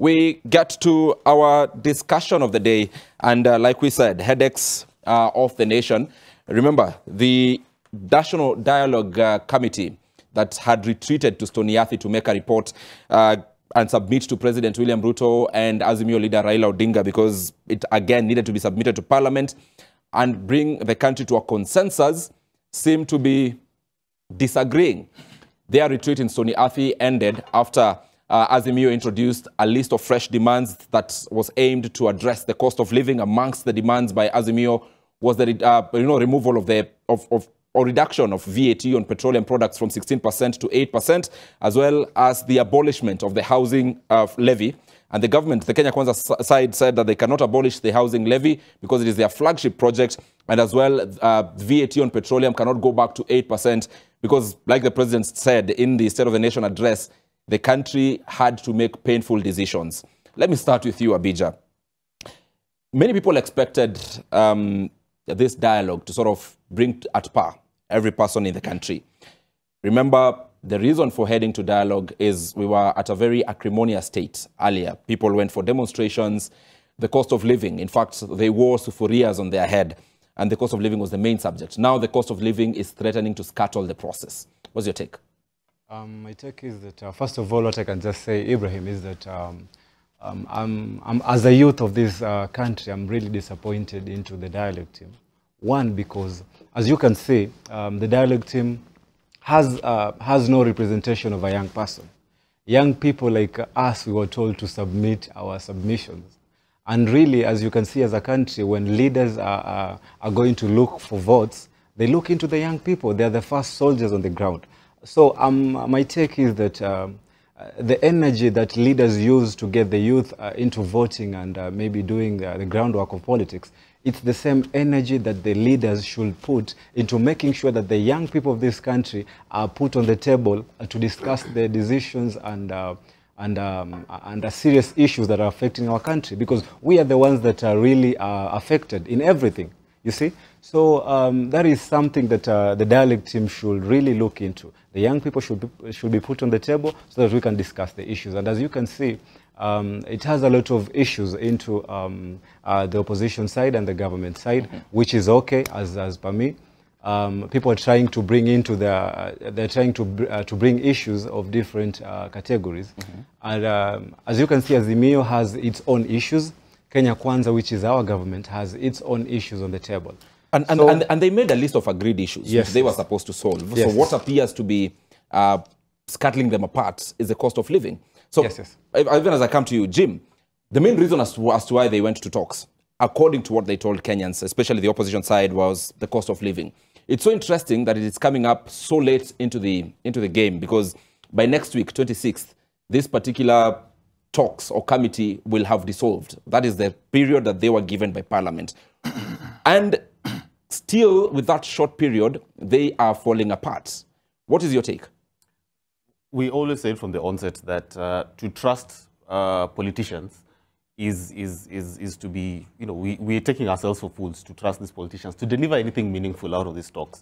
we get to our discussion of the day. And like we said, headaches of the nation. Remember, the National Dialogue Committee that had retreated to Stoniathi to make a report and submit to President William Ruto and Azimio leader Raila Odinga, because it again needed to be submitted to Parliament and bring the country to a consensus, seem to be disagreeing. Their retreat in Stoniathi ended after Azimio introduced a list of fresh demands that was aimed to address the cost of living. Amongst the demands by Azimio was the removal of the or reduction of VAT on petroleum products from 16% to 8%, as well as the abolishment of the housing levy. And the government, the Kenya Kwanza side, said that they cannot abolish the housing levy because it is their flagship project, and as well VAT on petroleum cannot go back to 8% because, like the president said in the State of the Nation address, the country had to make painful decisions. Let me start with you, Abija. Many people expected this dialogue to sort of bring at par every person in the country. Remember, the reason for heading to dialogue is we were at a very acrimonious state earlier. People went for demonstrations. The cost of living, in fact, they wore sufurias on their head, and the cost of living was the main subject. Now the cost of living is threatening to scuttle the process. What's your take? My take is that, first of all, what I can just say, Ibrahim, is that as a youth of this country, I'm really disappointed into the dialogue team. One, because, as you can see, the dialogue team has no representation of a young person. Young people like us, we were told to submit our submissions. And really, as you can see as a country, when leaders are going to look for votes, they look into the young people. They're the first soldiers on the ground. So my take is that the energy that leaders use to get the youth into voting and maybe doing the groundwork of politics, it's the same energy that the leaders should put into making sure that the young people of this country are put on the table to discuss the decisions and the serious issues that are affecting our country, because we are the ones that are really affected in everything, you see. So that is something that the dialogue team should really look into. The young people should be put on the table so that we can discuss the issues. And as you can see, it has a lot of issues into the opposition side and the government side, which is okay as per me. People are trying to bring into they're trying to bring issues of different categories. And as you can see, Azimio has its own issues. Kenya Kwanza, which is our government, has its own issues on the table. And they made a list of agreed issues which they were supposed to solve. So what appears to be scuttling them apart is the cost of living. So even as I come to you, Jim, the main reason as to why they went to talks, according to what they told Kenyans, especially the opposition side, was the cost of living. It's so interesting that it is coming up so late into the game, because by next week, 26th, this particular talks or committee will have dissolved. That is the period that they were given by Parliament. And still, with that short period, they are falling apart. What is your take? We always said from the onset that to trust politicians is to be, we are taking ourselves for fools to trust these politicians to deliver anything meaningful out of these talks.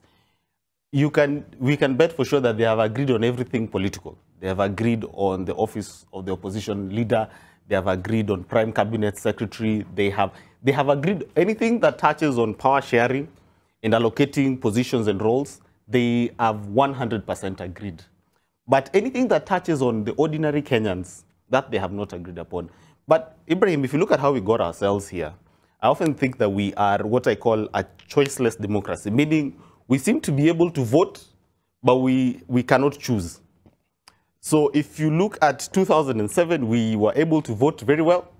We can bet for sure that they have agreed on everything political. They have agreed on the office of the opposition leader. They have agreed on prime cabinet secretary. They have agreed anything that touches on power sharing and allocating positions and roles. They have 100% agreed. But anything that touches on the ordinary Kenyans, that they have not agreed upon. But Ibrahim, if you look at how we got ourselves here, I often think that we are what I call a choiceless democracy, meaning we seem to be able to vote, but we cannot choose. So if you look at 2007, we were able to vote very well,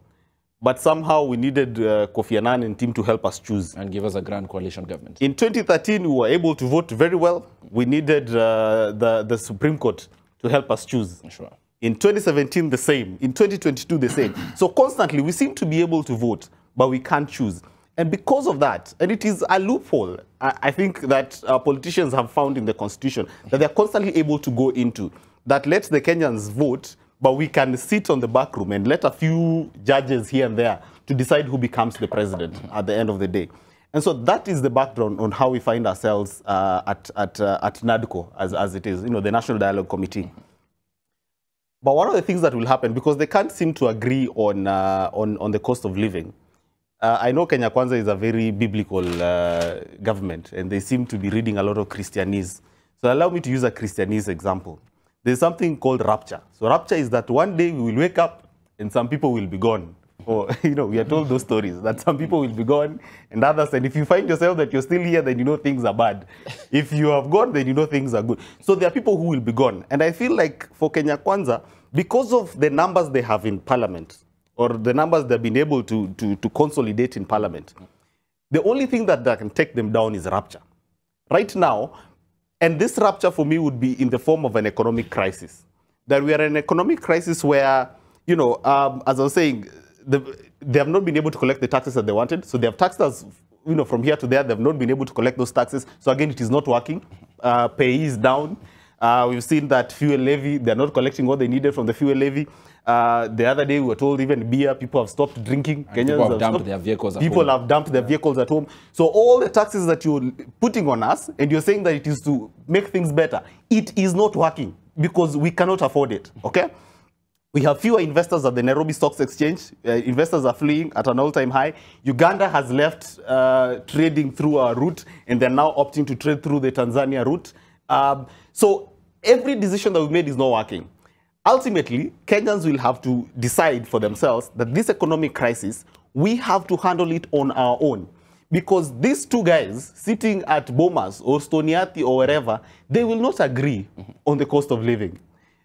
but somehow we needed Kofi Annan and team to help us choose. And give us a grand coalition government. In 2013, we were able to vote very well. We needed the Supreme Court to help us choose. Sure. In 2017, the same. In 2022, the same. So constantly, we seem to be able to vote, but we can't choose. And because of that, and it is a loophole, I think that politicians have found in the Constitution that they're constantly able to go into, that lets the Kenyans vote, but we can sit on the back room and let a few judges here and there to decide who becomes the president at the end of the day. And so that is the background on how we find ourselves at NADCO, as it is, the National Dialogue Committee. But one of the things that will happen, because they can't seem to agree on the cost of living. I know Kenya Kwanza is a very biblical government, and they seem to be reading a lot of Christianese. So allow me to use a Christianese example. There's something called rapture. So rapture is that one day we will wake up and some people will be gone. Or, you know, we are told those stories that some people will be gone and others. And if you find yourself that you're still here, then you know things are bad. If you have gone, then you know things are good. So there are people who will be gone. And I feel like for Kenya Kwanza, because of the numbers they have in parliament, or the numbers they've been able to consolidate in parliament, the only thing that can take them down is rapture. Right now, and this rapture for me would be in the form of an economic crisis. That we are in an economic crisis where, you know, as I was saying, they have not been able to collect the taxes that they wanted. So they have taxed us, you know, from here to there. They have not been able to collect those taxes. So again, it is not working. Pay is down. We've seen that fuel levy, they're not collecting what they needed from the fuel levy. The other day, we were told even beer, people have stopped drinking. Kenyans have dumped their vehicles at home. People have dumped their vehicles at home. So all the taxes that you're putting on us, and you're saying that it is to make things better, it is not working because we cannot afford it, okay? We have fewer investors at the Nairobi Stocks Exchange. Investors are fleeing at an all-time high. Uganda has left trading through our route, and they're now opting to trade through the Tanzania route. So every decision that we made is not working. Ultimately, Kenyans will have to decide for themselves that this economic crisis, we have to handle it on our own. Because these two guys sitting at Bomas or Stoniati or wherever, they will not agree on the cost of living.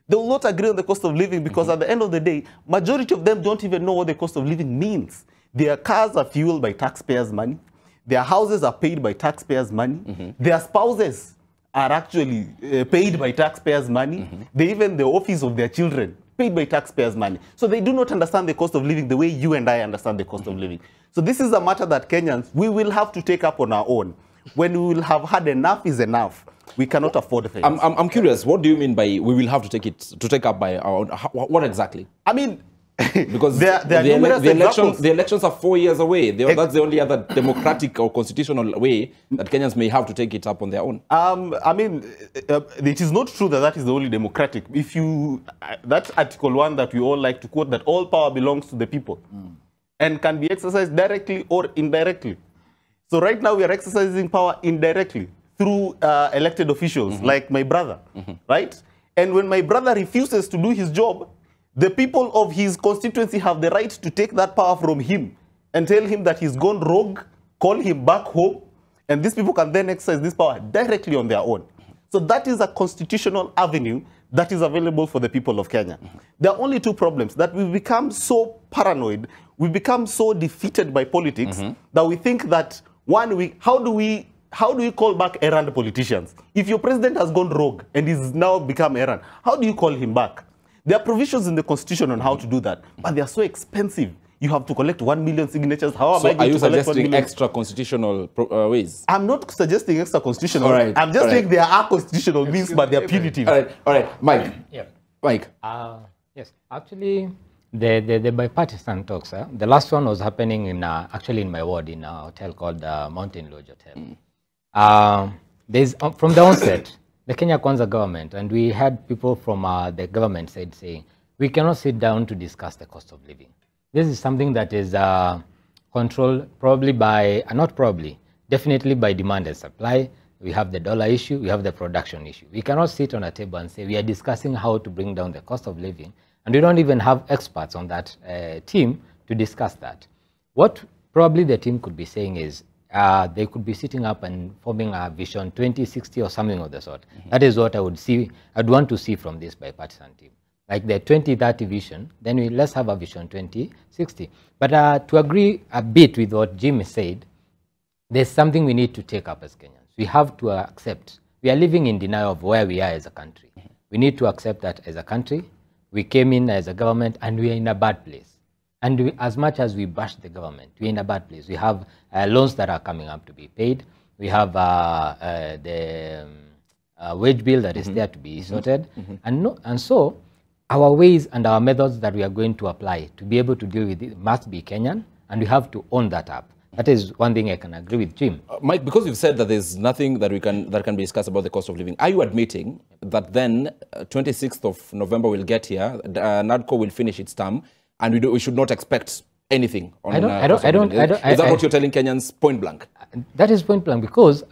They will not agree on the cost of living because at the end of the day, majority of them don't even know what the cost of living means. Their cars are fueled by taxpayers' money. Their houses are paid by taxpayers' money. Their spouses are actually paid by taxpayers' money. They even the office of their children paid by taxpayers' money. So they do not understand the cost of living the way you and I understand the cost of living. So this is a matter that Kenyans, we will have to take up on our own. When we will have had enough is enough. We cannot afford things. I'm curious, what do you mean by we will have to take up by our own? What exactly? I mean, because the elections are 4 years away. That's the only other democratic or constitutional way that Kenyans may have to take it up on their own. I mean, it is not true that that is the only democratic. If you, that's Article 1 that we all like to quote, that all power belongs to the people and can be exercised directly or indirectly. So right now we are exercising power indirectly through elected officials like my brother, right? And when my brother refuses to do his job, the people of his constituency have the right to take that power from him and tell him that he's gone rogue, call him back home, and these people can then exercise this power directly on their own. So that is a constitutional avenue that is available for the people of Kenya. There are only two problems, that we've become so paranoid, we've become so defeated by politics that we think that, how do we call back errant politicians? If your president has gone rogue and is now become errant, how do you call him back? There are provisions in the constitution on how to do that, but they are so expensive. You have to collect 1 million signatures. How am I going to collect 1 million? Are you suggesting extra constitutional ways? I'm not suggesting extra constitutional. All right. I'm just saying there are constitutional means, but they are punitive. All right. Mike. Yeah. Mike. Yes. Actually, the bipartisan talks, the last one was happening in actually in my ward in a hotel called Mountain Lodge Hotel. There's from the onset, the Kenya Kwanza government, and we had people from the government side saying, we cannot sit down to discuss the cost of living. This is something that is controlled probably by, definitely by demand and supply. We have the dollar issue, we have the production issue. We cannot sit on a table and say we are discussing how to bring down the cost of living, and we don't even have experts on that team to discuss that. What probably the team could be saying is, they could be sitting up and forming a vision 2060 or something of the sort. That is what I'd want to see from this bipartisan team. Like the 2030 vision, then let's have a vision 2060. But to agree a bit with what Jim said, there's something we need to take up as Kenyans. We have to accept, we are living in denial of where we are as a country. We need to accept that as a country, we came in as a government and we are in a bad place. And as much as we bash the government, we're in a bad place. We have loans that are coming up to be paid. We have the wage bill that is there to be sorted. And so our ways and our methods that we are going to apply to be able to deal with it must be Kenyan, and we have to own that up. That is one thing I can agree with Jim. Mike, because you've said that there's nothing that can be discussed about the cost of living, are you admitting that then 26th of November will get here, NADCO will finish its term, and we should not expect anything on cost of living? Is that what you're telling Kenyans point blank? That is point blank, because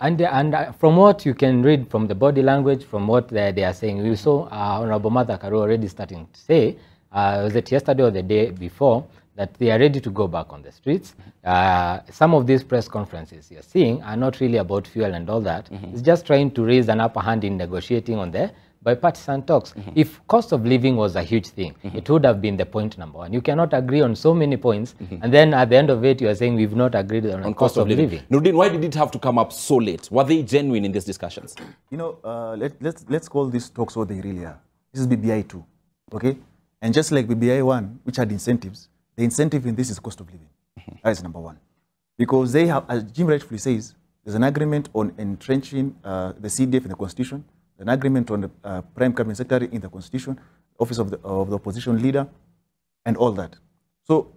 from what you can read from the body language, from what they are saying, we saw Honorable Martha Karua already starting to say, was it yesterday or the day before, that they are ready to go back on the streets. Some of these press conferences you're seeing are not really about fuel and all that. It's just trying to raise an upper hand in negotiating on the bipartisan talks. If cost of living was a huge thing, it would have been the point number one. You cannot agree on so many points, and then at the end of it, you are saying we've not agreed on cost of living. Nurdin, why did it have to come up so late? Were they genuine in these discussions? You know, let's call these talks what they really are. This is BBI 2, okay? And just like BBI 1, which had incentives, the incentive in this is cost of living. That is number one. Because they have, as Jim rightfully says, there's an agreement on entrenching the CDF in the Constitution, an agreement on the Prime Cabinet Secretary in the Constitution, Office of the Opposition Leader, and all that. So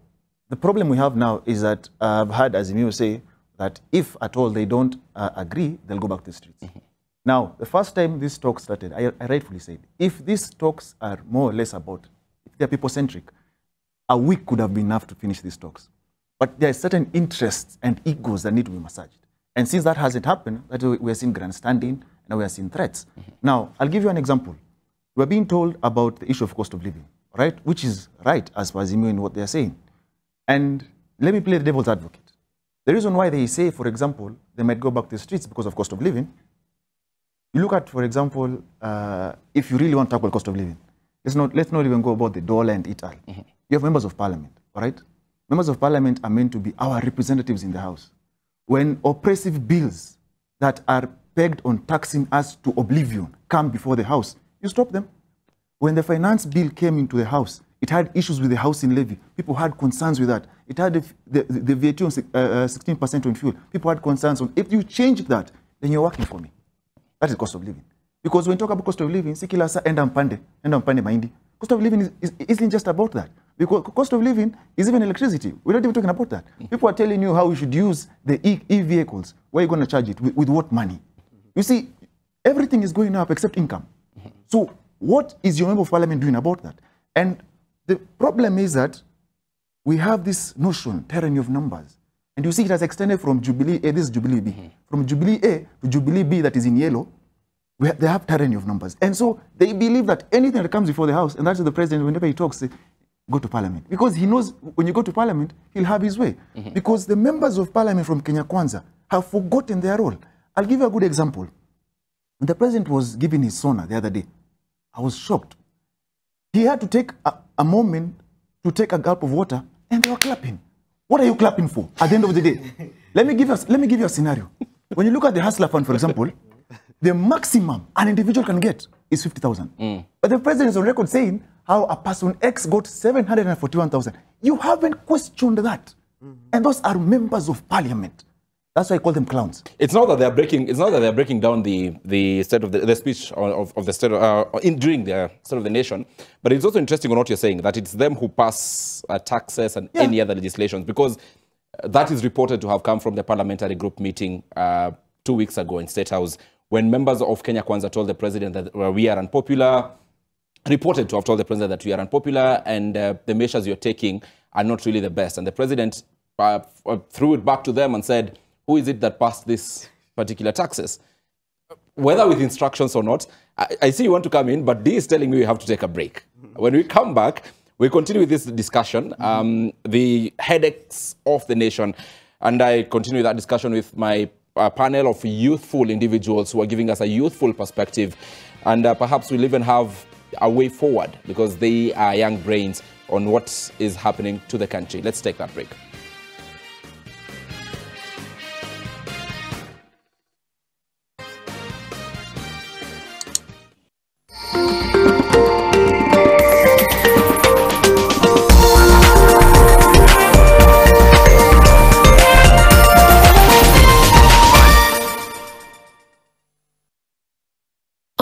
the problem we have now is that I've heard Azimio say that if at all they don't agree, they'll go back to the streets. Now, the first time these talks started, I rightfully said, if these talks are more or less about, if they're people-centric, a week could have been enough to finish these talks. But there are certain interests and egos that need to be massaged. And since that hasn't happened, that we are seeing grandstanding and we are seeing threats. Now, I'll give you an example. We're being told about the issue of cost of living, right? Which is right as far as you mean what they're saying. And let me play the devil's advocate. The reason why they say, for example, they might go back to the streets because of cost of living, you look at, for example, if you really want to tackle cost of living, let's not even go about the dollar and it all. You have members of parliament, all right? Members of parliament are meant to be our representatives in the house. When oppressive bills that are pegged on taxing us to oblivion come before the house, you stop them. When the finance bill came into the house, it had issues with the housing levy. People had concerns with that. It had the VAT on 16% on fuel. People had concerns on, if you change that, then you're working for me. That is cost of living. Because when you talk about cost of living, sikilasa enda mpande mahindi. Cost of living isn't just about that. Because cost of living is even electricity. We're not even talking about that. People are telling you how we should use the e-vehicles. Where are you going to charge it? With what money? You see, everything is going up except income. So what is your member of parliament doing about that? And the problem is that we have this notion, tyranny of numbers. And you see it has extended from Jubilee A, this is Jubilee B. From Jubilee A to Jubilee B that is in yellow, they have tyranny of numbers. And so they believe that anything that comes before the house, and that's the president, whenever he talks, go to parliament. Because he knows when you go to parliament, he'll have his way. Because the members of parliament from Kenya Kwanza have forgotten their role. I'll give you a good example. When the president was giving his sona the other day, I was shocked. He had to take a moment to take a gulp of water, and they were clapping. What are you clapping for at the end of the day? Let me give you a scenario. When you look at the Hustler Fund, for example, the maximum an individual can get is 50,000. But the president is on record saying how a person X got 741,000. You haven't questioned that. And those are members of parliament. That's why I call them clowns. It's not that they're breaking. It's not that they're breaking down the state of the speech of the state during the state of the nation. But it's also interesting on what you're saying, that it's them who pass taxes and any other legislations, because that is reported to have come from the parliamentary group meeting 2 weeks ago in State House, when members of Kenya Kwanza told the president that we are unpopular, reported to have told the president that we are unpopular and the measures you're taking are not really the best. And the president threw it back to them and said, who is it that passed this particular taxes? Whether with instructions or not, I see you want to come in, but D is telling me we have to take a break. When we come back, we continue with this discussion, the headaches of the nation, and I continue that discussion with my panel of youthful individuals who are giving us a youthful perspective, and perhaps we'll even have a way forward, because they are young brains on what is happening to the country. Let's take that break.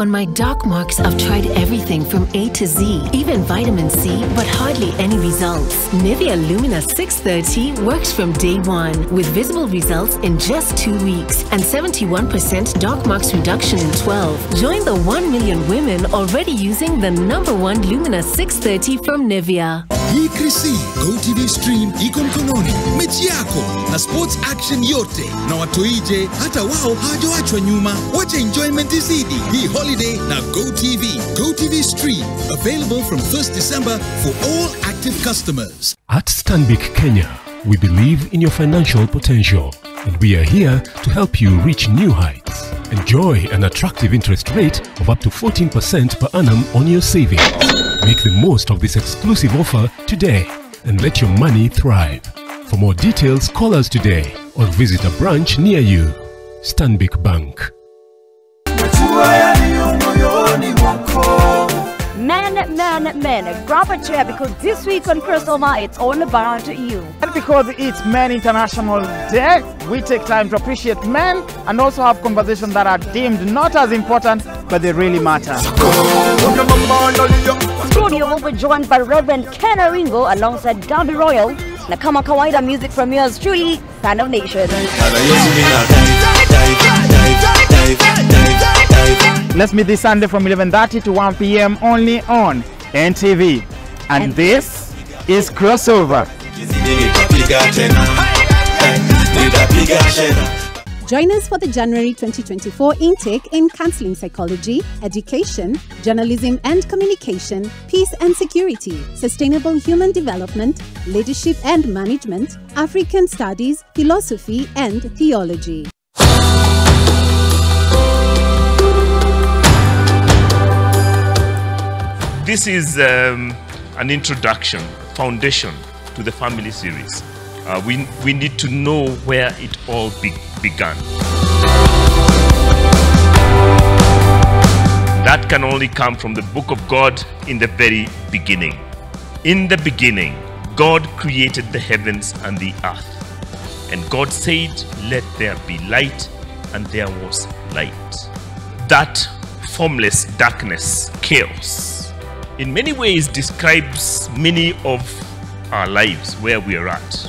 On my dark marks, I've tried everything from A to Z, even vitamin C, but hardly any results. Nivea Lumina 630 works from day one, with visible results in just 2 weeks and 71% dark marks reduction in 12. Join the 1 million women already using the #1 Lumina 630 from Nivea. Hii Krisi, GoTV Stream iko mkononi, mechi yako na sports action yote, na watoije hata wao hawajawachwa nyuma. Wacha enjoyment izidi hii holiday na GoTV. GoTV Stream available from 1st December for all active customers. At Stanbic Kenya, we believe in your financial potential, and we are here to help you reach new heights. Enjoy an attractive interest rate of up to 14% per annum on your savings. Make the most of this exclusive offer today and let your money thrive. For more details, call us today or visit a branch near you. Stanbic Bank. Men, grab a chair because this week on Crossover, it's all about you. And because it's Men International Day, we take time to appreciate men and also have conversations that are deemed not as important, but they really matter. Studio will be joined by Reverend Ken Aringo alongside Gabby Royal. Na kama kawaida, music from yours truly, Fan of Nation. Let's meet this Sunday from 11:30 to 1 p.m. only on NTV. And this is Crossover. Join us for the January 2024 intake in Counseling Psychology, Education, Journalism and Communication, Peace and Security, Sustainable Human Development, Leadership and Management, African Studies, Philosophy and Theology. This is an introduction, foundation to the family series. We need to know where it all began. That can only come from the book of God in the very beginning. In the beginning, God created the heavens and the earth. And God said, "Let there be light," and there was light. That formless darkness, chaos, in many ways describes many of our lives where we are at.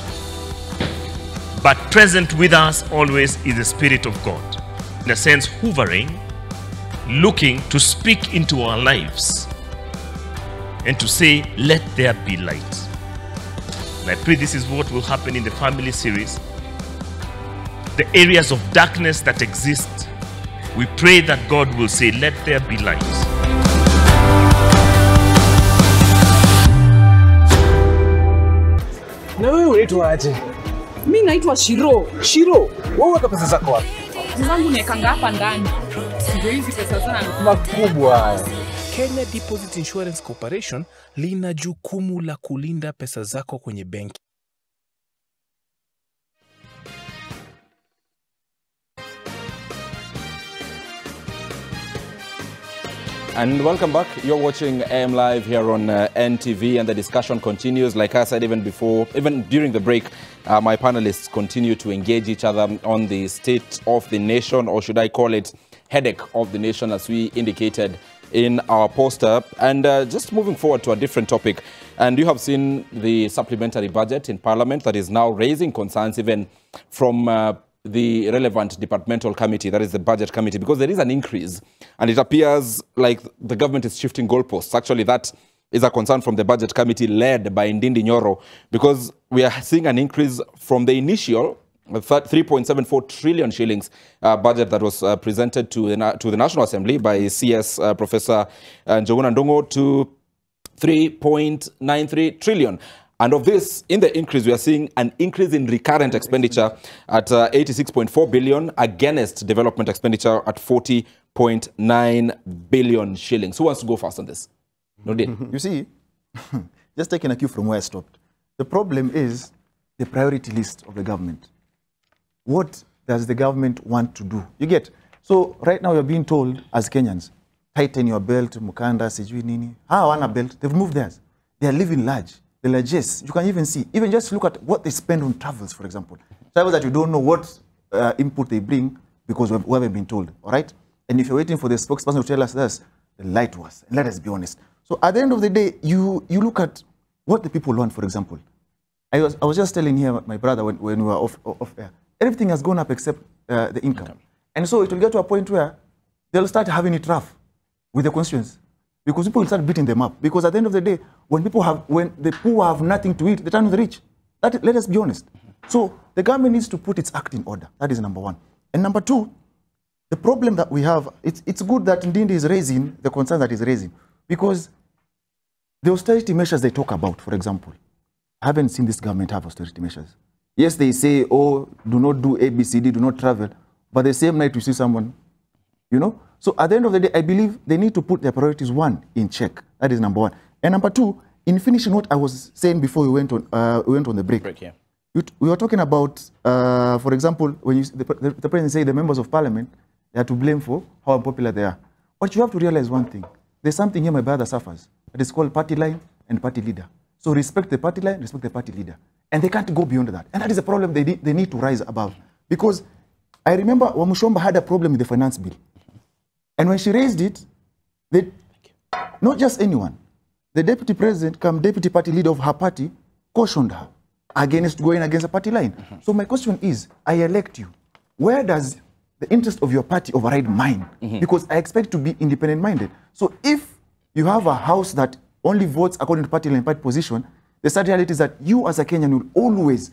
But present with us always is the Spirit of God, in a sense hovering, looking to speak into our lives and to say, "Let there be light." And I pray this is what will happen in the family series. The areas of darkness that exist, we pray that God will say, "Let there be light." Na wewe unaitwa aje? Mimi naitwa Shiro. Shiro, wewe weka pesa zako wapi? Zangu naekanga hapa ndani. Ndio hizi pesa zangu. Makubwa haya. Kenya Deposit Insurance Corporation lina jukumu la kulinda pesa zako kwenye benki. And welcome back. You're watching AM Live here on NTV, and the discussion continues. Like I said, even during the break, my panelists continue to engage each other on the state of the nation, or should I call it headache of the nation, as we indicated in our poster. And just moving forward to a different topic, and you have seen the supplementary budget in Parliament that is now raising concerns even from the relevant departmental committee, that is the budget committee, because there is an increase and it appears like the government is shifting goalposts. Actually, that is a concern from the budget committee led by Ndindi Nyoro, because we are seeing an increase from the initial 3.74 trillion shillings budget that was presented to the National Assembly by CS Professor Njuguna Ndung'u to 3.93 trillion. And of this, in the increase, we are seeing an increase in recurrent expenditure at 86.4 billion against development expenditure at 40.9 billion shillings. Who wants to go first on this? Nordin. You see, just taking a cue from where I stopped, the problem is the priority list of the government. What does the government want to do? You get? So right now you're being told as Kenyans, tighten your belt, mukanda, sijui nini. Hawana belt, they've moved theirs. They are living large. The largesse, you can even see, even just look at what they spend on travels, for example. Travels that you don't know what input they bring because we haven't been told, all right? And if you're waiting for the spokesperson to tell us this, then lie to us. And let us be honest. So at the end of the day, you look at what the people want, for example. I was just telling here my brother when we were off air. Everything has gone up except the income. Okay. And so it will get to a point where they'll start having it rough with the constituents. Because people will start beating them up. Because at the end of the day, when the poor have nothing to eat, they turn to the rich. Let us be honest. So the government needs to put its act in order. That is number one. And number two, the problem that we have, it's good that Ndindi is raising the concern that he's raising. Because the austerity measures they talk about, for example, I haven't seen this government have austerity measures. Yes, they say, oh, do not do ABCD, do not travel. But the same night you see someone, you know. So at the end of the day, I believe they need to put their priorities, one, in check. That is number one. And number two, in finishing what I was saying before we went on the break. Yeah. We were talking about, for example, when the president said the members of parliament, they are to blame for how unpopular they are. But you have to realize one thing. There's something here my brother suffers. It is called party line and party leader. So respect the party line, respect the party leader. And they can't go beyond that. And that is a problem they need to rise above. Because I remember Wamushomba had a problem with the finance bill. And when she raised it, not just anyone, the deputy president, deputy party leader of her party, cautioned her against going against a party line. So my question is, I elect you. Where does the interest of your party override mine? Because I expect to be independent-minded. So if you have a house that only votes according to party line, party position, the sad reality is that you as a Kenyan will always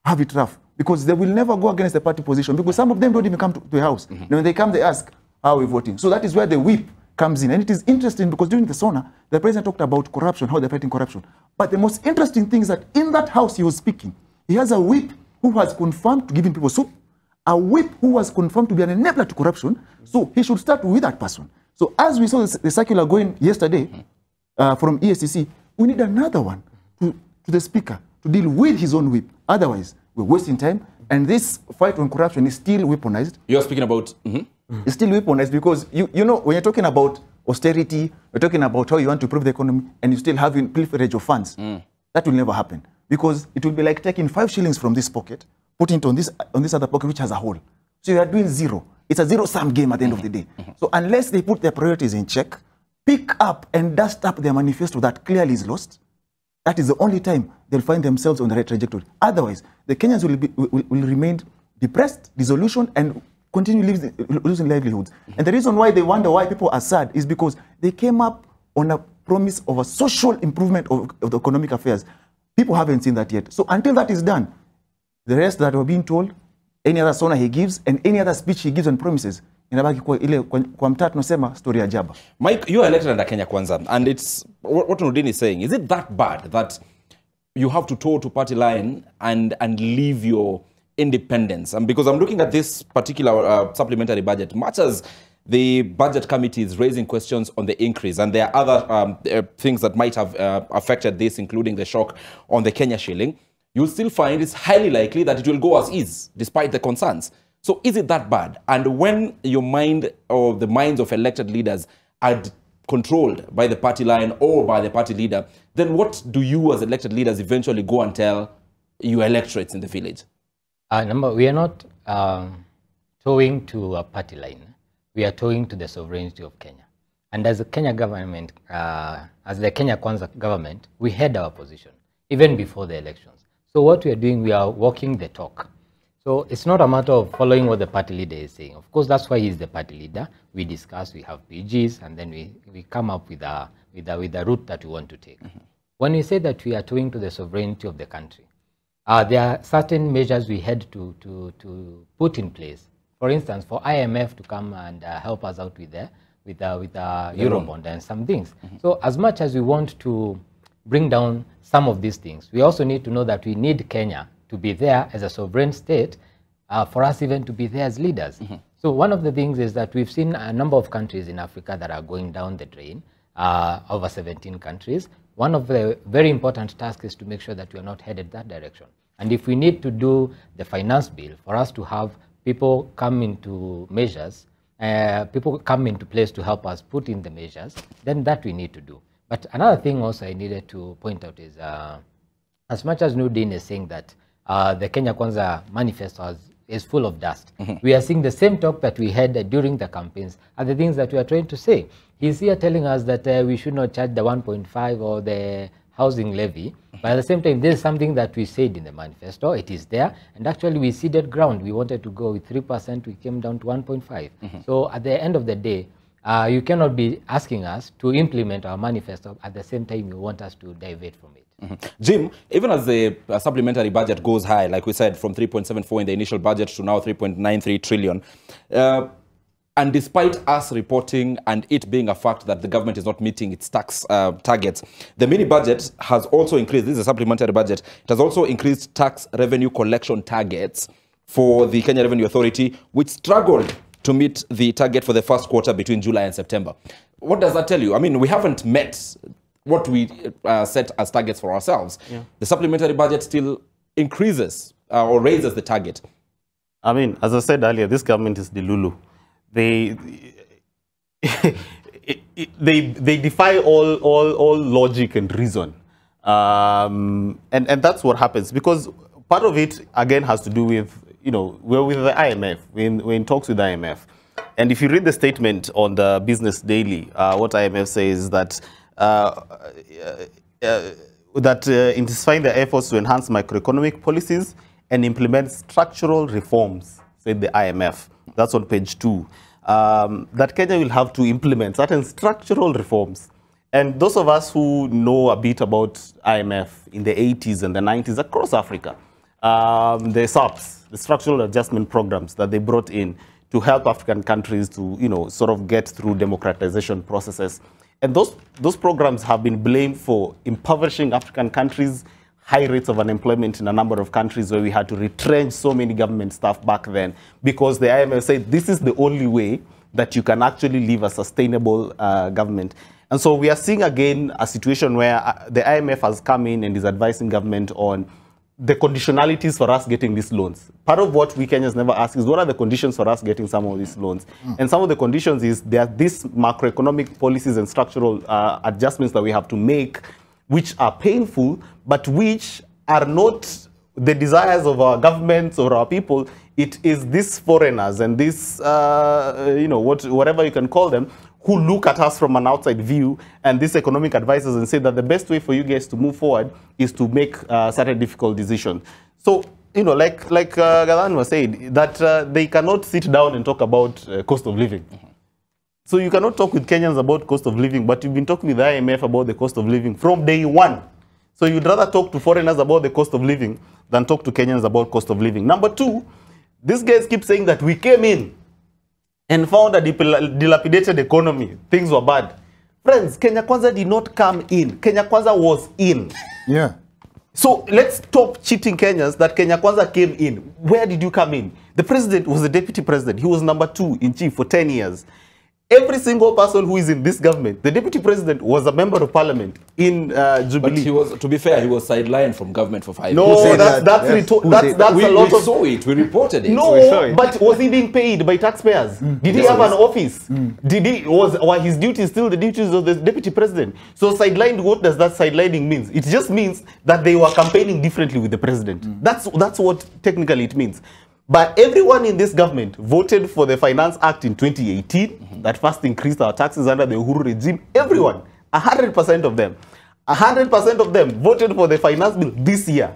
have it rough because they will never go against the party position because some of them don't even come to the house. Now when they come, they ask, how are we voting? So that is where the whip comes in. And it is interesting because during the SONA, the president talked about corruption, how they're fighting corruption. But the most interesting thing is that in that house he was speaking, he has a whip who has confirmed to giving people soup, a whip who was confirmed to be an enabler to corruption. So he should start with that person. So as we saw the circular going yesterday from ESCC, we need another one to the speaker to deal with his own whip. Otherwise, we're wasting time. And this fight on corruption is still weaponized. You're speaking about... It's still weaponized because, you know, when you're talking about austerity, you're talking about how you want to improve the economy, and you still having pilferage of funds. That will never happen. Because it will be like taking 5 shillings from this pocket, putting it on this other pocket which has a hole. So you are doing zero. It's a zero-sum game at the end of the day. So unless they put their priorities in check, pick up and dust up their manifesto that clearly is lost, that is the only time they'll find themselves on the right trajectory. Otherwise, the Kenyans will remain depressed, disillusioned, and continue losing livelihoods. And the reason why they wonder why people are sad is because they came up on a promise of a social improvement of the economic affairs. People haven't seen that yet. So until that is done, the rest that we're being told, any other SONA he gives, and any other speech he gives and promises, inabaki kwa mtaa tunasema story ajaba. Mike, you are elected under Kenya Kwanza, and it's what Nurdin is saying. Is it that bad that you have to toe to party line and leave your independence? And because I'm looking at this particular supplementary budget, much as the budget committee is raising questions on the increase, and there are other things that might have affected this, including the shock on the Kenya shilling, you'll still find it's highly likely that it will go as is, despite the concerns. So is it that bad? And when your mind or the minds of elected leaders are controlled by the party line or by the party leader, then what do you as elected leaders eventually go and tell your electorates in the village? We are not towing to a party line. We are towing to the sovereignty of Kenya. And as the Kenya government, as the Kenya Kwanza government, we had our position, even before the elections. So what we are doing, we are walking the talk. So it's not a matter of following what the party leader is saying. Of course, that's why he's the party leader. We discuss, we have PGs, and then we come up with a route that we want to take. When we say that we are towing to the sovereignty of the country, there are certain measures we had to put in place. For instance, for IMF to come and help us out with the Eurobond and some things. So as much as we want to bring down some of these things, we also need to know that we need Kenya to be there as a sovereign state, for us even to be there as leaders. So one of the things is that we've seen a number of countries in Africa that are going down the drain, over 17 countries. One of the very important tasks is to make sure that we are not headed that direction. And if we need to do the finance bill for us to have people come into measures, people come into place to help us put in the measures, then that we need to do. But another thing also I needed to point out is, as much as Nurdin is saying that the Kenya Kwanza manifesto is full of dust. We are seeing the same talk that we had during the campaigns are the things that we are trying to say. He's here telling us that we should not charge the 1.5 or the housing levy, but at the same time, this is something that we said in the manifesto. It is there, and actually we ceded ground. We wanted to go with 3%, we came down to 1.5. So at the end of the day, you cannot be asking us to implement our manifesto at the same time you want us to divert from it. Jim, even as the supplementary budget goes high, like we said, from 3.74 in the initial budget to now 3.93 trillion, and despite us reporting and it being a fact that the government is not meeting its tax targets, the mini budget has also increased. This is a supplementary budget. It has also increased tax revenue collection targets for the Kenya Revenue Authority, which struggled to meet the target for the first quarter between July and September. What does that tell you? I mean, we haven't met what we set as targets for ourselves. The supplementary budget still increases or raises the target. I mean, as I said earlier, this government is the Lulu. They defy all logic and reason, and that's what happens, because part of it again has to do with, you know, we're with the IMF. We're in talks with the IMF, and if you read the statement on the Business Daily, what IMF says is that intensifying their efforts to enhance macroeconomic policies and implement structural reforms, said the IMF. That's on page 2. That Kenya will have to implement certain structural reforms. And those of us who know a bit about IMF in the 80s and the 90s across Africa, the SAPs, the structural adjustment programs that they brought in to help African countries to, you know, sort of get through democratization processes. And those programs have been blamed for impoverishing African countries, high rates of unemployment in a number of countries where we had to retrench so many government staff back then, because the IMF said this is the only way that you can actually live a sustainable government. And so we are seeing again a situation where the IMF has come in and is advising government on the conditionalities for us getting these loans. Part of what we Kenyans never ask is, what are the conditions for us getting some of these loans? And some of the conditions is there are these macroeconomic policies and structural adjustments that we have to make, which are painful, but which are not the desires of our governments or our people. It is these foreigners and these, you know, whatever you can call them, who look at us from an outside view, and these economic advisors, and say that the best way for you guys to move forward is to make certain difficult decisions. So, you know, like Galan was saying, that they cannot sit down and talk about cost of living. So you cannot talk with Kenyans about cost of living, but you've been talking with the IMF about the cost of living from day one. So you'd rather talk to foreigners about the cost of living than talk to Kenyans about cost of living. Number 2, these guys keep saying that we came in and found a dilapidated economy. Things were bad. Friends, Kenya Kwanza did not come in. Kenya Kwanza was in. Yeah. So let's stop cheating Kenyans that Kenya Kwanza came in. Where did you come in? The president was the deputy president. He was number 2 in chief for 10 years. Every single person who is in this government, the deputy president was a member of parliament in Jubilee. But he was, to be fair, he was sidelined from government for 5 years. No, that's a lot of... We saw it, we reported it. No, but was he being paid by taxpayers? Did he have an office? Were his duties still the duties of the deputy president? So sidelined, what does that sidelining mean? It just means that they were campaigning differently with the president. That's what technically it means. But everyone in this government voted for the Finance Act in 2018 that first increased our taxes under the Uhuru regime. Everyone, 100% of them. 100% of them voted for the finance bill this year.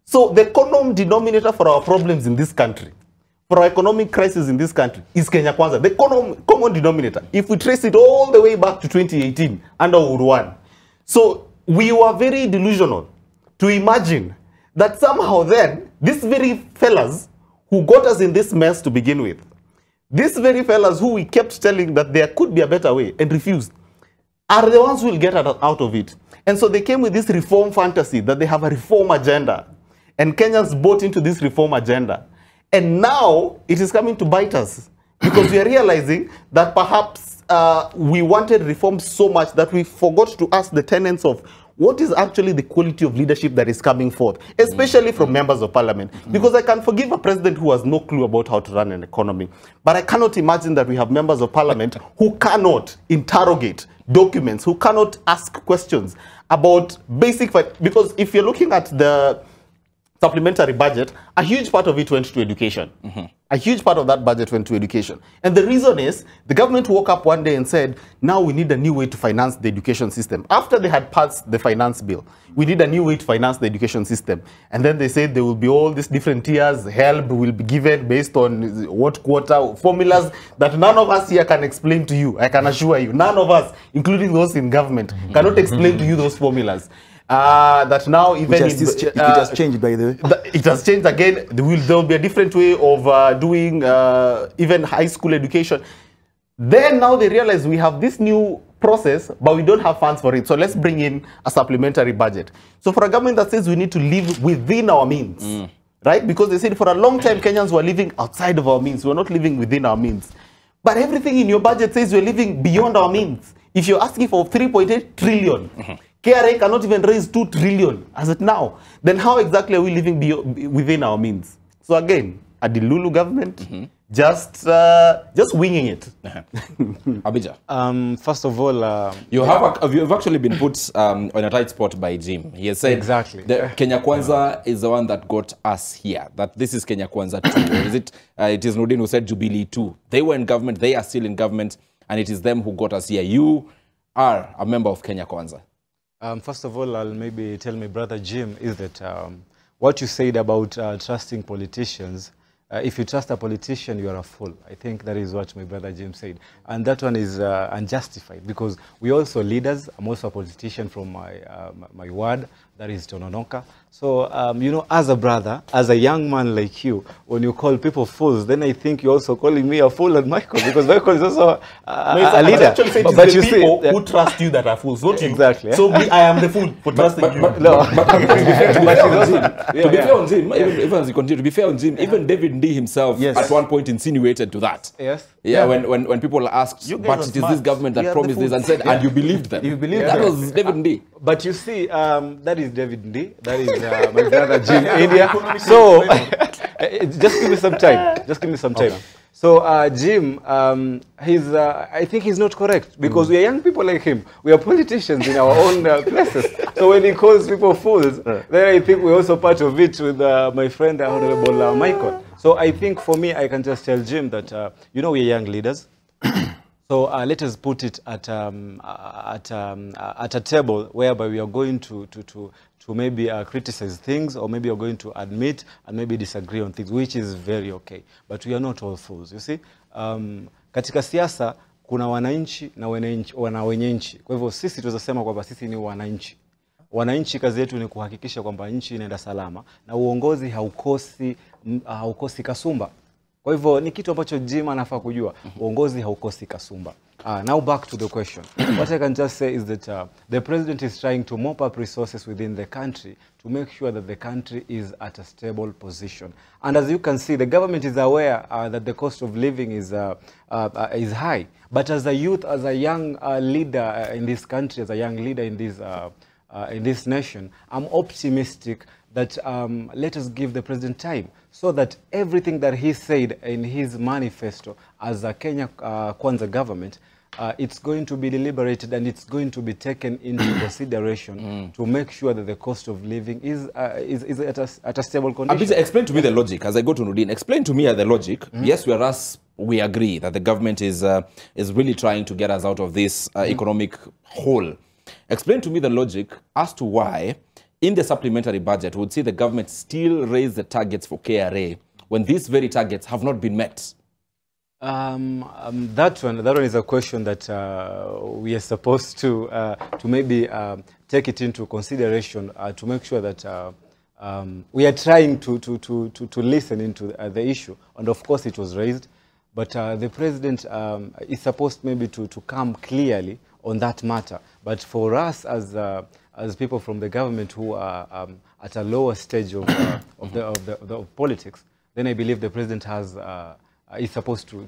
So the common denominator for our problems in this country, for our economic crisis in this country, is Kenya Kwanza. The common denominator, if we trace it all the way back to 2018 under Uhuru 1. So we were very delusional to imagine that somehow then, these very fellas who got us in this mess to begin with, these very fellas who we kept telling that there could be a better way and refused, are the ones who will get out of it. And so they came with this reform fantasy that they have a reform agenda. And Kenyans bought into this reform agenda. And now it is coming to bite us, because we are realizing that perhaps we wanted reform so much that we forgot to ask the tenets of what is actually the quality of leadership that is coming forth, especially from members of parliament. Because I can forgive a president who has no clue about how to run an economy, but I cannot imagine that we have members of parliament who cannot interrogate documents, who cannot ask questions about basic, because if you're looking at the supplementary budget, a huge part of it went to education. A huge part of that budget went to education. And the reason is, the government woke up one day and said, now we need a new way to finance the education system. After they had passed the finance bill, we need a new way to finance the education system. And then they said there will be all these different tiers, help will be given based on what quarter, formulas that none of us here can explain to you. I can assure you, none of us, including those in government, cannot explain to you those formulas. That now even it has changed, by the way. It has changed again. There will be a different way of doing even high school education. Then now they realize we have this new process, but we don't have funds for it. So let's bring in a supplementary budget. So for a government that says we need to live within our means, right? Because they said for a long time Kenyans were living outside of our means. We're not living within our means. But everything in your budget says we're living beyond our means. If you're asking for 3.8 trillion, KRA cannot even raise 2 trillion as it now. Then how exactly are we living within our means? So again, a Dilulu government, just winging it. Abija. First of all, you've actually been put on a tight spot by Jim. He has said exactly Kenya Kwanza is the one that got us here. That this is Kenya Kwanza 2. Or is it? It is Nordin who said Jubilee 2. They were in government. They are still in government, and it is them who got us here. You are a member of Kenya Kwanza. First of all, I'll maybe tell my brother Jim is that what you said about trusting politicians, if you trust a politician, you are a fool. I think that is what my brother Jim said. And that one is unjustified because we also leaders. I'm also a politician from my ward, that is Tononoka. So, you know, as a brother, as a young man like you, when you call people fools, then I think you're also calling me a fool and Michael, because Michael is also a leader. But you people who trust you that are fools, not you. Exactly. So I am the fool for trusting you. To be fair on Jim, even David Ndii himself at one point insinuated to that. Yes. Yeah, when people asked, but it is this government that promised this and said, and you believed them. You believed that was David Ndii. But you see, that is David Ndii. That is my brother Jim India. So just give me some time. Just give me some time. Okay. So Jim, I think he's not correct because we are young people like him. We are politicians in our own places. So when he calls people fools, then I think we're also part of it with my friend Honorable Michael. So I think for me, I can just tell Jim that, you know, we are young leaders. So let us put it at a table whereby we are going to maybe criticize things, or maybe you're going to admit and maybe disagree on things, which is very okay. But we are not all fools, you see. Katika siasa kuna wananchi na wenye nchi. Kwa hivyo sisi tunasema kwamba sisi ni wananchi. Wananchi kazi yetu ni kuhakikisha kwamba nchi inaenda salama na uongozi haukosi kasumba. Kwa hivyo ni kitu ambacho Jim anafaa kujua. Uongozi haukosi kasumba. Now back to the question. What I can just say is that the president is trying to mop up resources within the country to make sure that the country is at a stable position. And as you can see, the government is aware that the cost of living is high. But as a youth, as a young leader in this country, as a young leader in this nation, I'm optimistic that let us give the president time so that everything that he said in his manifesto as a Kenya Kwanza government, it's going to be deliberated and it's going to be taken into consideration to make sure that the cost of living is at a stable condition. Abisa, explain to me the logic as I go to Nudin. Explain to me the logic. Yes, we agree that the government is really trying to get us out of this economic hole. Explain to me the logic as to why in the supplementary budget we would see the government still raise the targets for KRA when these very targets have not been met. That one is a question that we are supposed to maybe take it into consideration to make sure that we are trying to listen into the issue. And of course it was raised, but the president is supposed maybe to come clearly on that matter. But for us as people from the government who are at a lower stage of politics, then I believe the president is supposed to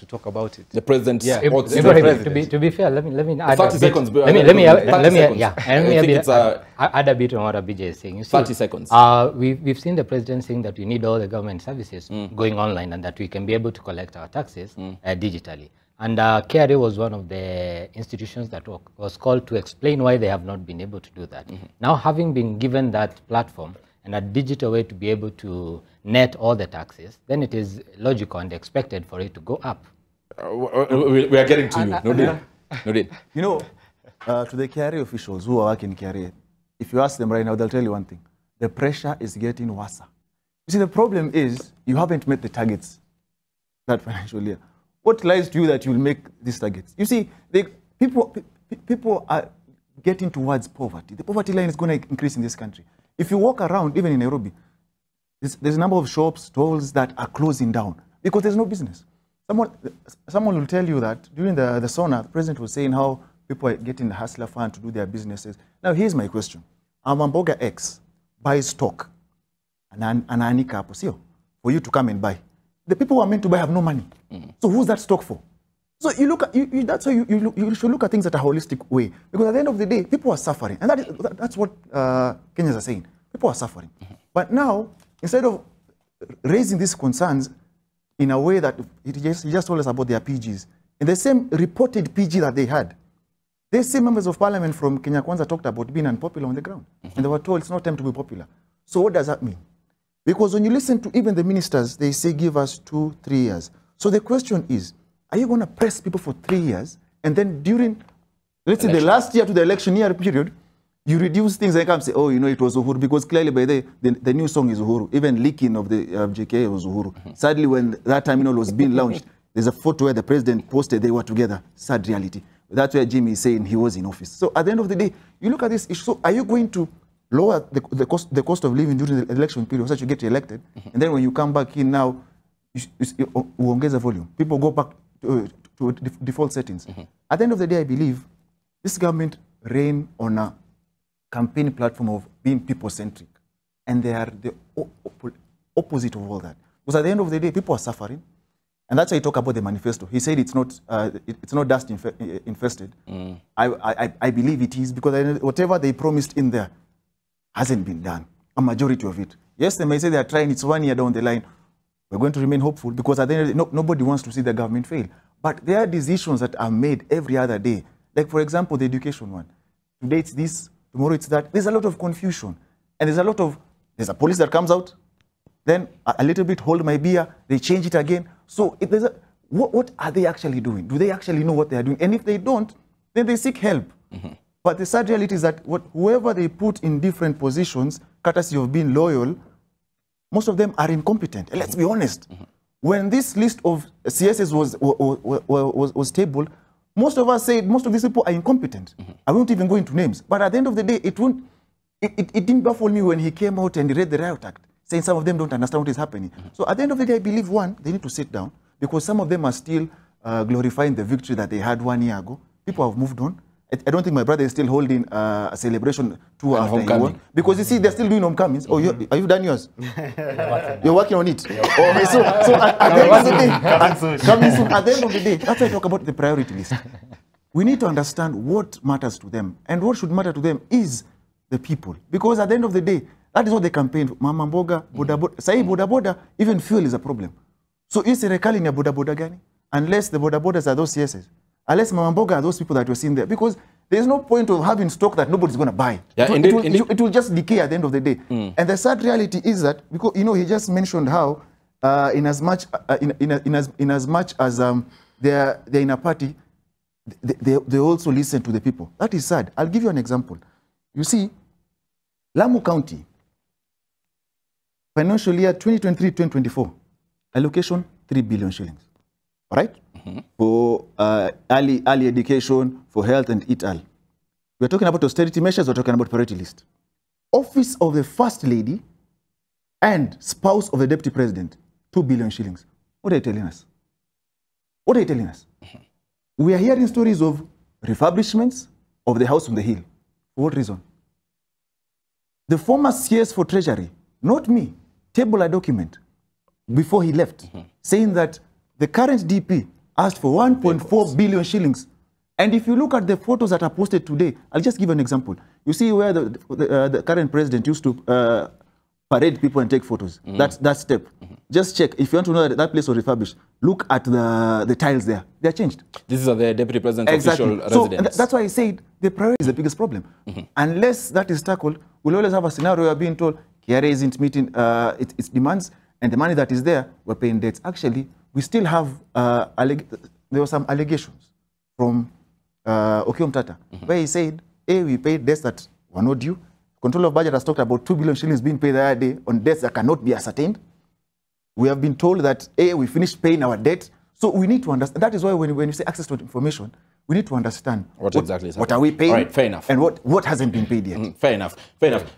talk about it. The president, yeah. To be fair, let me add 30 seconds. Let me add a bit on what Abija is saying. You see, 30 seconds. We've seen the president saying that we need all the government services going online and that we can be able to collect our taxes digitally. And KRA was one of the institutions that was called to explain why they have not been able to do that. Now, having been given that platform, and a digital way to be able to net all the taxes, then it is logical and expected for it to go up. We are getting to you. Nordin. You know, to the KRA officials who are working in KRA, if you ask them right now, they'll tell you one thing. The pressure is getting worse. You see, the problem is you haven't met the targets that financial year. What lies to you that you'll make these targets? You see, people are getting towards poverty. The poverty line is going to increase in this country. If you walk around, even in Nairobi, there's a number of shops, stalls that are closing down because there's no business. Someone will tell you that during the SONA, the president was saying how people are getting the hustler fund to do their businesses. Now, here's my question. Mamboga X buys stock for you to come and buy. The people who are meant to buy have no money. So who's that stock for? So you look at that's how you should look at things at a holistic way, because at the end of the day, people are suffering, and that's what Kenyans are saying. People are suffering, but now instead of raising these concerns in a way that he just told us about their PGs, in the same reported PG that they had, the same members of parliament from Kenya Kwanza talked about being unpopular on the ground, and they were told it's not time to be popular. So what does that mean? Because when you listen to even the ministers, they say give us 2-3 years. So the question is, are you going to press people for 3 years, and then during, let's say, the last year to the election year period, you reduce things and come say, oh, you know, it was Uhuru, because clearly by the new song is Uhuru. Even leaking of the JK was Uhuru. Sadly, when that terminal was being launched, there's a photo where the president posted they were together. Sad reality. That's where Jimmy is saying he was in office. So at the end of the day, you look at this issue. So are you going to lower the cost of living during the election period so that you get elected, and then when you come back in now, you ongeza volume. People go back to default settings. At the end of the day, I believe this government ran on a campaign platform of being people-centric, and they are the opposite of all that. Because at the end of the day, people are suffering, and that's why he talked about the manifesto. He said it's not dust infested. I believe it is, because whatever they promised in there hasn't been done, a majority of it. Yes, they may say they are trying, it's 1 year down the line. We're going to remain hopeful, because at the end of the day, nobody wants to see the government fail. But there are decisions that are made every other day. Like, for example, the education one. Today it's this, tomorrow it's that. There's a lot of confusion. And there's a police that comes out, then a little bit hold my beer, they change it again. So what are they actually doing? Do they actually know what they are doing? And if they don't, then they seek help. But the sad reality is that whoever they put in different positions, courtesy of being loyal, most of them are incompetent. And let's be honest. When this list of CSs was tabled, most of us said most of these people are incompetent. I won't even go into names. But at the end of the day, it didn't baffle me when he came out and read the Riot Act, saying some of them don't understand what is happening. So at the end of the day, I believe, one, they need to sit down, because some of them are still glorifying the victory that they had 1 year ago. People have moved on. I don't think my brother is still holding a celebration tour after he won. Because you see, they're still doing homecomings. Oh, are you done yours? You're working on it. So at the end of the day, coming soon, at the end of the day, that's why I talk about the priority list. We need to understand what matters to them. And what should matter to them is the people. Because at the end of the day, that is what they campaign for. Mama Mboga, Boda Boda. Say Boda Boda, even fuel is a problem. So is serikali ni Boda Boda gani? Unless the Boda Bodas are those CSs. Unless Mama Mboga are those people that we're seeing there. Because there's no point of having stock that nobody's going to buy. Yeah, it will just decay at the end of the day. And the sad reality is that, because, you know, he just mentioned how in as much as they're in a party, they also listen to the people. That is sad. I'll give you an example. You see, Lamu County, financial year 2023-2024, allocation 3 billion shillings. All right? For early education, for health and et al. We're talking about austerity measures, we're talking about priority list. Office of the First Lady and spouse of the Deputy President, 2 billion shillings. What are you telling us? What are you telling us? We are hearing stories of refurbishments of the house on the hill. For what reason? The former CS for Treasury, not me, tabled a document before he left, saying that the current DP asked for 1.4 billion shillings. And if you look at the photos that are posted today, I'll just give an example. You see where the current president used to parade people and take photos. That step. Just check. If you want to know that place was refurbished, look at the tiles there. They're changed. This is the Deputy President's official residence. So that's why I said the priority is the biggest problem. Unless that is tackled, we'll always have a scenario where we're being told, KRA isn't meeting its demands, and the money that is there, we're paying debts. Actually, we still have, there were some allegations from Okiya Mtata, where he said, we paid debts that were not due. Control of Budget has talked about 2 billion shillings being paid the other day on debts that cannot be ascertained. We have been told that, we finished paying our debt. So we need to understand. That is why when you say access to information, we need to understand what exactly is happening. What are we paying? All right, fair enough. And what hasn't been paid yet. Fair enough. Fair enough.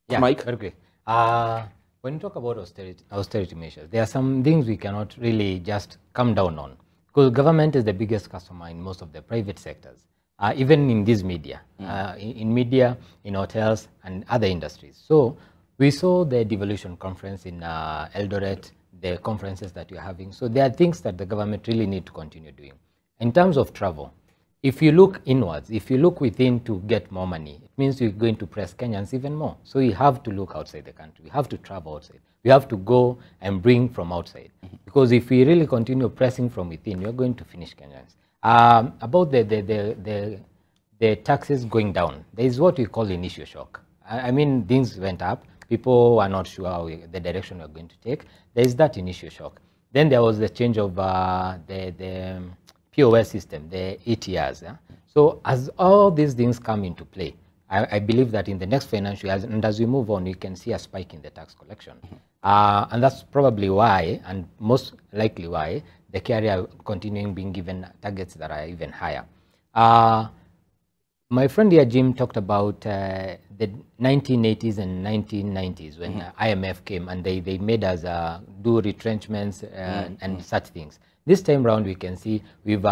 Yeah, Mike? very quick. When you talk about austerity measures, there are some things we cannot really just come down on, because government is the biggest customer in most of the private sectors, even in this media, in media, in hotels, and other industries. So we saw the devolution conference in Eldoret, the conferences that you're having. So there are things that the government really need to continue doing. In terms of travel, if you look inwards, if you look within to get more money, it means you're going to press Kenyans even more. So you have to look outside the country. We have to travel outside. We have to go and bring from outside. Because if we really continue pressing from within, you're going to finish Kenyans. About the taxes going down, there is what we call initial shock. I mean, things went up. People are not sure the direction we're going to take. There is that initial shock. Then there was the change of the POS system, the ETRs. Yeah? So as all these things come into play, I believe that in the next financial year, and as we move on, we can see a spike in the tax collection. And that's probably why, and most likely why, the carrier continuing being given targets that are even higher. My friend here, Jim, talked about the 1980s and 1990s when IMF came and they made us do retrenchments and such things. This time round, we can see we've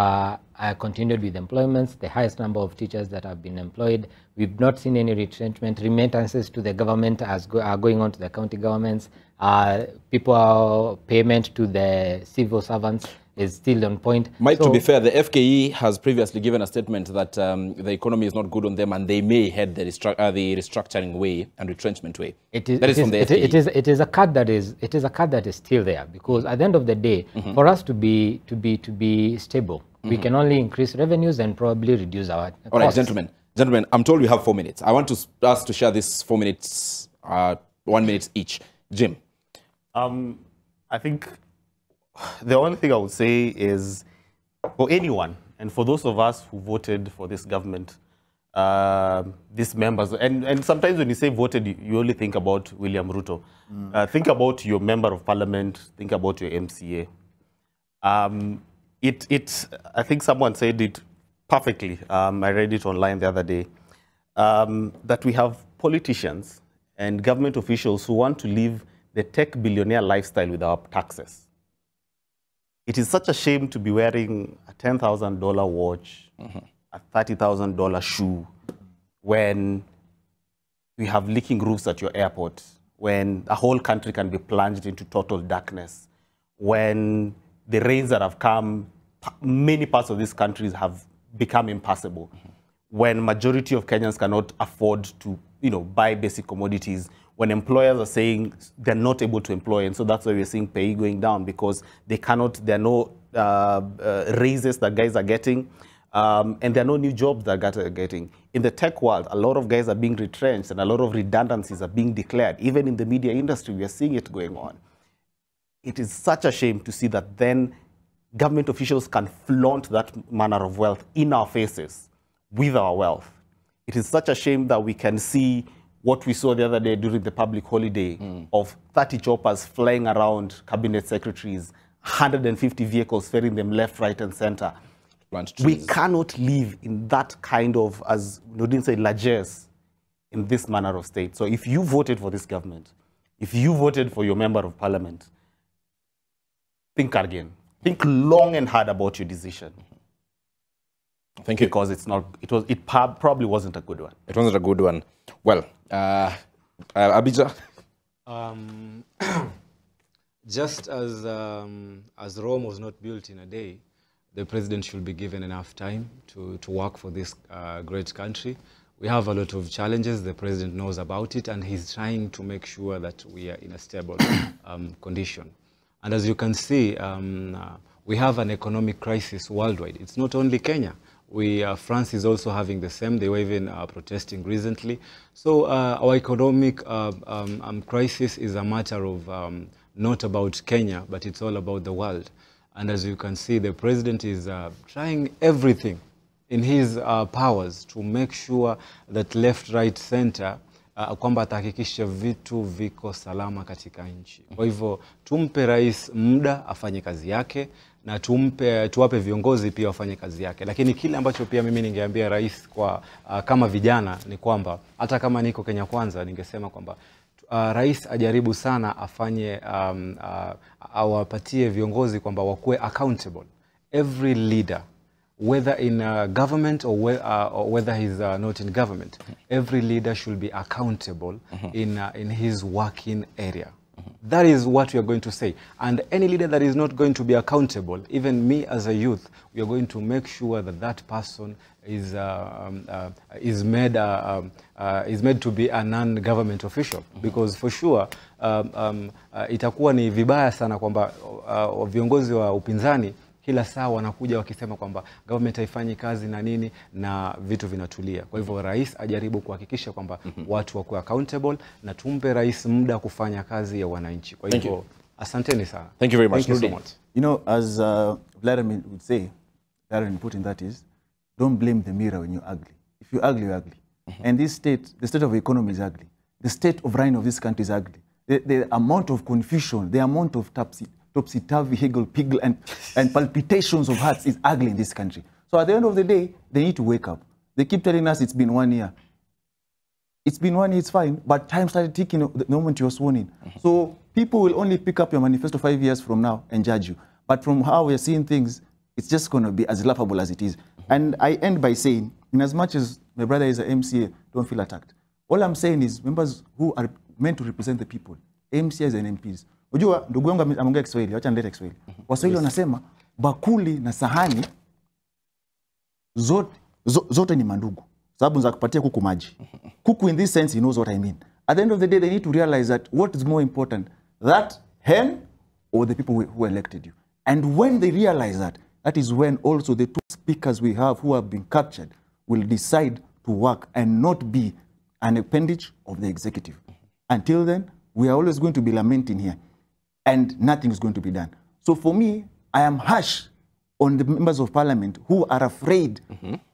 continued with employments, the highest number of teachers that have been employed. We've not seen any retrenchment. Remittances to the government are going on to the county governments. Payment to the civil servants is still on point. Mike, so, to be fair, the FKE has previously given a statement that the economy is not good on them and they may head the restructuring way and retrenchment way. That is from the FKE. It is a card that is still there, because at the end of the day, for us to be stable, we can only increase revenues and probably reduce our costs. All right, gentlemen, I'm told we have 4 minutes. I want us to share this 4 minutes, 1 minute each. Jim. I think the only thing I would say is, for anyone, and for those of us who voted for this government, these members, and sometimes when you say voted, you only think about William Ruto. Think about your member of parliament, think about your MCA. I think someone said it perfectly. I read it online the other day, that we have politicians and government officials who want to live the tech billionaire lifestyle with our taxes. It is such a shame to be wearing a $10,000 watch, a $30,000 shoe, when we have leaking roofs at your airport, when a whole country can be plunged into total darkness, when the rains that have come, many parts of these countries have become impassable, when majority of Kenyans cannot afford to buy basic commodities, when employers are saying they're not able to employ, and so that's why we're seeing pay going down, because there are no raises that guys are getting, and there are no new jobs that guys are getting. In the tech world, a lot of guys are being retrenched and a lot of redundancies are being declared. Even in the media industry, we are seeing it going on. It is such a shame to see that then government officials can flaunt that manner of wealth in our faces with our wealth. It is such a shame that we can see what we saw the other day during the public holiday of 30 choppers flying around cabinet secretaries, 150 vehicles ferrying them left, right, and center. We cannot live in that kind of, as Nudin said, largesse in this manner of state. So if you voted for this government, if you voted for your member of parliament, think again. Think long and hard about your decision. Thank you. Because it probably wasn't a good one. It wasn't a good one. Well, Abija? Just as Rome was not built in a day, the president should be given enough time to work for this great country. We have a lot of challenges. The president knows about it, and he's trying to make sure that we are in a stable condition. And as you can see, we have an economic crisis worldwide. It's not only Kenya. France is also having the same. They were even protesting recently. So our economic crisis is a matter of not about Kenya, but it's all about the world. And as you can see, the president is trying everything in his powers to make sure that left, right, center kwamba atahakikisha vitu viko salama katika nchi. Kwa hivyo tumpe rais muda afanye kazi yake na tuwape viongozi pia wafanye kazi yake. Lakini kile ambacho pia mimi ningeambia rais kwa kama vijana ni kwamba hata kama niko Kenya Kwanza ningesema kwamba rais ajaribu sana afanye awapatie viongozi kwamba wakuwe accountable. Every leader, whether in government or whether he's not in government, every leader should be accountable in his working area. That is what we are going to say. And any leader that is not going to be accountable, even me as a youth, we are going to make sure that that person is made to be a non-government official. Because for sure, itakuwa ni vibaya sana kwamba viongozi wa upinzani kila saa wanakuja wakisema kwamba government haifanyi kazi na nini na vitu vinatulia. Kwa hivyo rais ajaribu kuhakikisha kwamba watu wakuwe accountable na tumpe rais muda kufanya kazi ya wananchi. Kwa hivyo asanteni sana. Thank you very much. Thank you so much. You know, as Vladimir would say, Darren put in that is, don't blame the mirror when you're ugly. If you're ugly, you're ugly. And this state, the state of the economy is ugly. The state of running of this country is ugly. The amount of confusion, the amount of topsy-turvy, higgle-piggle, and palpitations of hearts is ugly in this country. So at the end of the day, they need to wake up. They keep telling us it's been 1 year. It's been 1 year, it's fine, but time started ticking the moment you were sworn in. So people will only pick up your manifesto 5 years from now and judge you. But from how we're seeing things, it's just going to be as laughable as it is. And I end by saying, in as much as my brother is an MCA, don't feel attacked. All I'm saying is members who are meant to represent the people, MCAs and MPs. Unajua ndugu yangu ameongea Kiswahili, acha nilete Kiswahili. Waswahili wanasema bakuli na sahani zote ni mandugu. Sababu za kupatia kuku maji. Kuku in this sense he knows what I mean. At the end of the day they need to realize that what is more important, that hen or the people who elected you. And when they realize that, that is when also the two speakers we have who have been captured will decide to work and not be an appendage of the executive. Until then, we are always going to be lamenting here and nothing is going to be done. So for me, I am harsh on the members of parliament who are afraid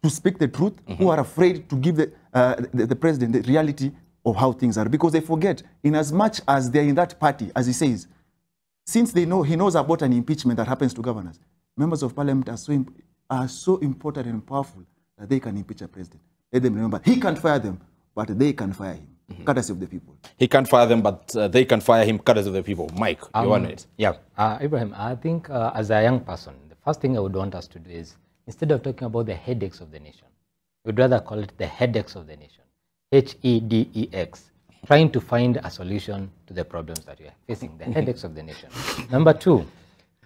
to speak the truth, who are afraid to give the president the reality of how things are. Because they forget, in as much as they're in that party, as he says, since he knows about an impeachment that happens to governors, members of parliament are so important and powerful that they can impeach a president. Let them remember, he can't fire them, but they can fire him, courtesy of the people. He can't fire them, but they can fire him, courtesy of the people. Mike, you want it? Yeah, Ibrahim, I think as a young person, the first thing I would want us to do is, instead of talking about the headaches of the nation, we'd rather call it the headaches of the nation. H-E-D-E-X. Trying to find a solution to the problems that we are facing, the headaches of the nation. Number two,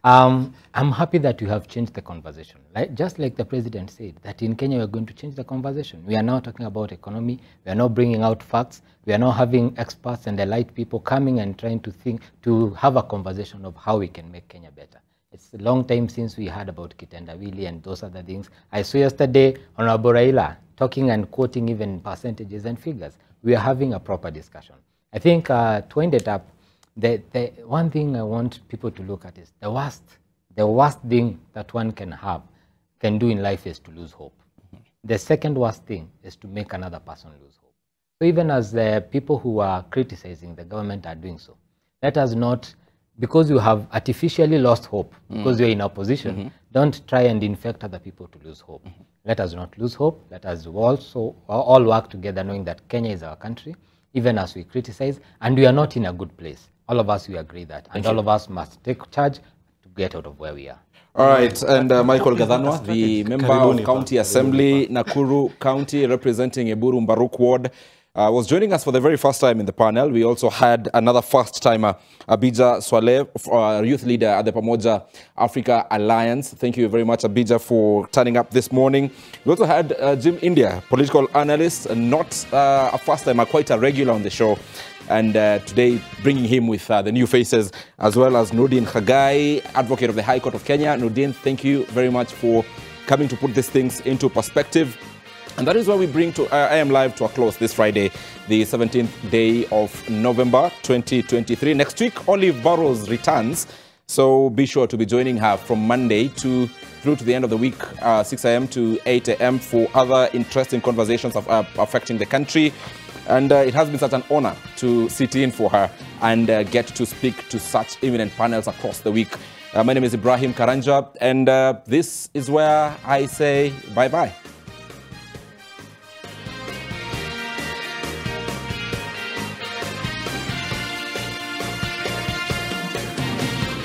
I'm happy that you have changed the conversation. Just like the president said, that in Kenya we are going to change the conversation. We are now talking about economy. We are now bringing out facts. We are now having experts and elite people coming and trying to have a conversation of how we can make Kenya better. It's a long time since we heard about Kitendawili and those other things. I saw yesterday Honorable Raila talking and quoting even percentages and figures. We are having a proper discussion. I think to end it up, the one thing I want people to look at is the worst thing that one can do in life is to lose hope. The second worst thing is to make another person lose hope. So even as the people who are criticizing the government are doing so, let us not, because you have artificially lost hope, because you're in opposition, don't try and infect other people to lose hope. Let us not lose hope. Let us also all work together knowing that Kenya is our country, even as we criticize, and we are not in a good place. All of us, we agree that. And all of us must take charge to get out of where we are. All right, and Michael Gadhanwa, the member of County Assembly, Nakuru County, representing Eburu Mbaruk Ward, was joining us for the very first time in the panel. We also had another first-timer, Abija Swaleh, youth leader at the Pamoja Africa Alliance. Thank you very much, Abija, for turning up this morning. We also had Jim India, political analyst, not a first-timer, quite a regular on the show. And today, bringing him with the new faces, as well as Nordin Khagai, advocate of the High Court of Kenya. Nordin, thank you very much for coming to put these things into perspective. And that is why we bring to I Am Live to a close this Friday, the 17th day of November 2023. Next week, Olive Burrows returns. So be sure to be joining her from Monday through to the end of the week, 6 a.m. to 8 a.m. for other interesting conversations affecting the country. And it has been such an honor to sit in for her and get to speak to such eminent panels across the week. My name is Ibrahim Karanja, and this is where I say bye-bye.